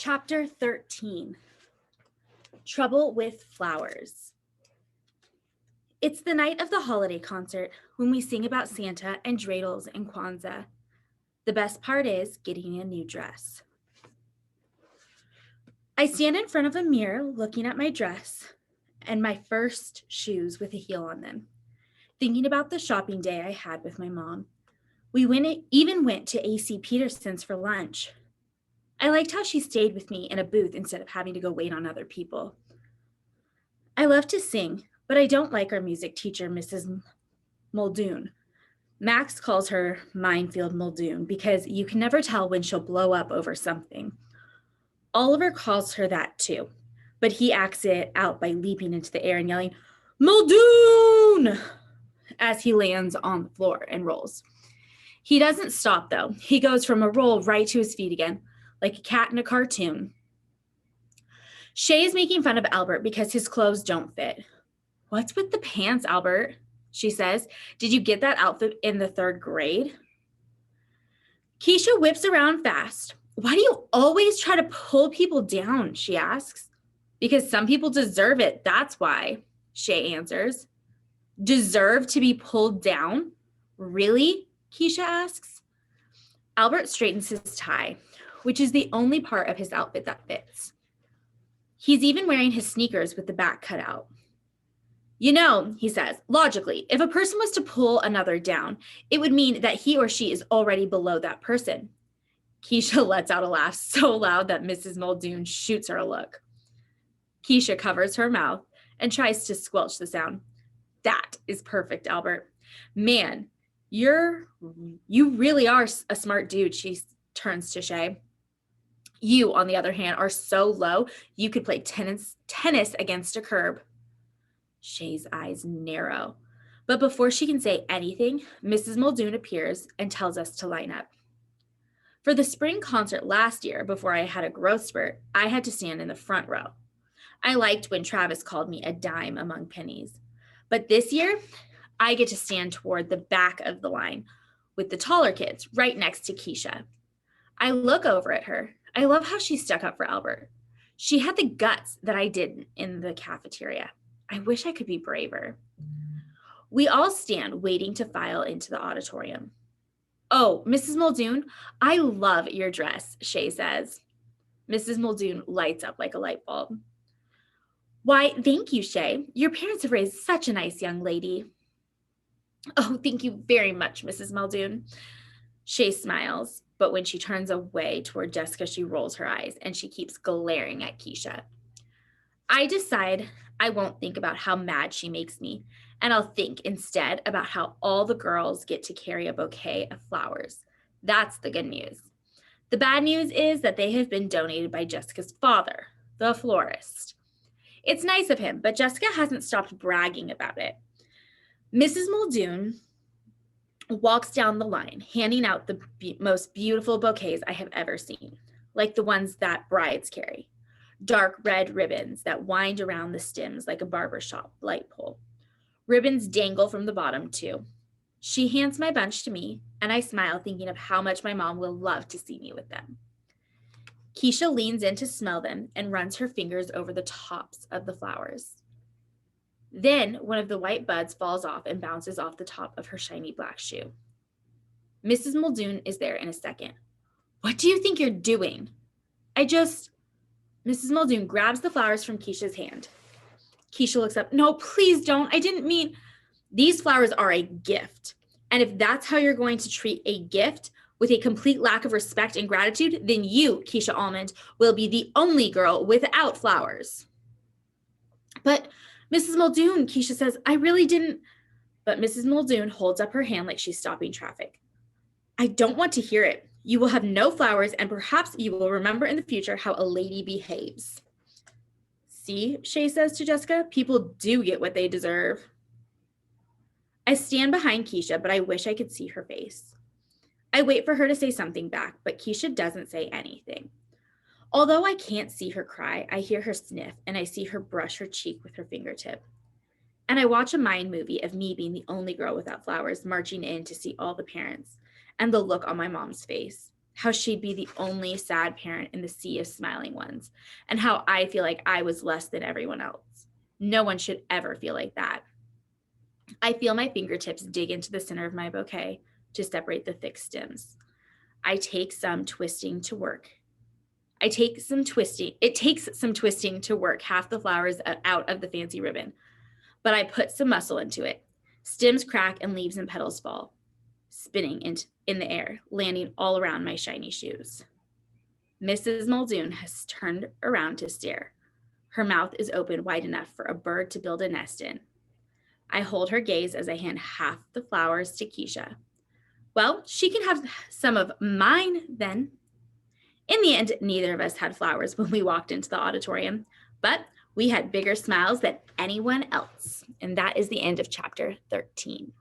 Chapter 13, Trouble with Flowers. It's the night of the holiday concert when we sing about Santa and dreidels and Kwanzaa. The best part is getting a new dress. I stand in front of a mirror looking at my dress and my first shoes with a heel on them, thinking about the shopping day I had with my mom. We even went to A.C. Peterson's for lunch. I liked how she stayed with me in a booth instead of having to go wait on other people. I love to sing, but I don't like our music teacher, Mrs. Muldoon. Max calls her Minefield Muldoon because you can never tell when she'll blow up over something. Oliver calls her that too, but he acts it out by leaping into the air and yelling, Muldoon! As he lands on the floor and rolls. He doesn't stop though. He goes from a roll right to his feet again, like a cat in a cartoon. Shay is making fun of Albert because his clothes don't fit. What's with the pants, Albert? She says. Did you get that outfit in the 3rd grade? Keisha whips around fast. Why do you always try to pull people down? She asks. Because some people deserve it, that's why, Shay answers. Deserve to be pulled down? Really? Keisha asks. Albert straightens his tie, which is the only part of his outfit that fits. He's even wearing his sneakers with the back cut out. You know, he says, logically, if a person was to pull another down, it would mean that he or she is already below that person. Keisha lets out a laugh so loud that Mrs. Muldoon shoots her a look. Keisha covers her mouth and tries to squelch the sound. That is perfect, Albert. Man, you really are a smart dude, she turns to Shay. You, on the other hand, are so low, you could play tennis against a curb. Shay's eyes narrow. But before she can say anything, Mrs. Muldoon appears and tells us to line up. For the spring concert last year, before I had a growth spurt, I had to stand in the front row. I liked when Travis called me a dime among pennies. But this year, I get to stand toward the back of the line with the taller kids right next to Keisha. I look over at her. I love how she stuck up for Albert. She had the guts that I didn't in the cafeteria. I wish I could be braver. We all stand waiting to file into the auditorium. Oh, Mrs. Muldoon, I love your dress, Shay says. Mrs. Muldoon lights up like a light bulb. Why, thank you, Shay. Your parents have raised such a nice young lady. Oh, thank you very much, Mrs. Muldoon. Shay smiles, but when she turns away toward Jessica, she rolls her eyes and she keeps glaring at Keisha. I decide I won't think about how mad she makes me, and I'll think instead about how all the girls get to carry a bouquet of flowers. That's the good news. The bad news is that they have been donated by Jessica's father, the florist. It's nice of him, but Jessica hasn't stopped bragging about it. Mrs. Muldoon walks down the line, handing out the most beautiful bouquets I have ever seen, like the ones that brides carry. Dark red ribbons that wind around the stems like a barbershop light pole. Ribbons dangle from the bottom, too. She hands my bunch to me, and I smile thinking of how much my mom will love to see me with them. Keisha leans in to smell them and runs her fingers over the tops of the flowers. Then one of the white buds falls off and bounces off the top of her shiny black shoe. Mrs. Muldoon is there in a second. What do you think you're doing? Mrs. Muldoon grabs the flowers from Keisha's hand. Keisha looks up. No, please don't. I didn't mean. These flowers are a gift. And if that's how you're going to treat a gift with a complete lack of respect and gratitude, then you, Keisha Almond, will be the only girl without flowers. But Mrs. Muldoon, Keisha says, I really didn't. But Mrs. Muldoon holds up her hand like she's stopping traffic. I don't want to hear it. You will have no flowers, and perhaps you will remember in the future how a lady behaves. See, Shay says to Jessica, people do get what they deserve. I stand behind Keisha, but I wish I could see her face. I wait for her to say something back, but Keisha doesn't say anything. Although I can't see her cry, I hear her sniff, and I see her brush her cheek with her fingertip. And I watch a mind movie of me being the only girl without flowers marching in to see all the parents, and the look on my mom's face, how she'd be the only sad parent in the sea of smiling ones, and how I feel like I was less than everyone else. No one should ever feel like that. I feel my fingertips dig into the center of my bouquet to separate the thick stems. It takes some twisting to work half the flowers out of the fancy ribbon, but I put some muscle into it. Stems crack and leaves and petals fall, spinning in the air, landing all around my shiny shoes. Mrs. Muldoon has turned around to stare. Her mouth is open wide enough for a bird to build a nest in. I hold her gaze as I hand half the flowers to Keisha. Well, she can have some of mine then. In the end, neither of us had flowers when we walked into the auditorium, but we had bigger smiles than anyone else. And that is the end of chapter 13.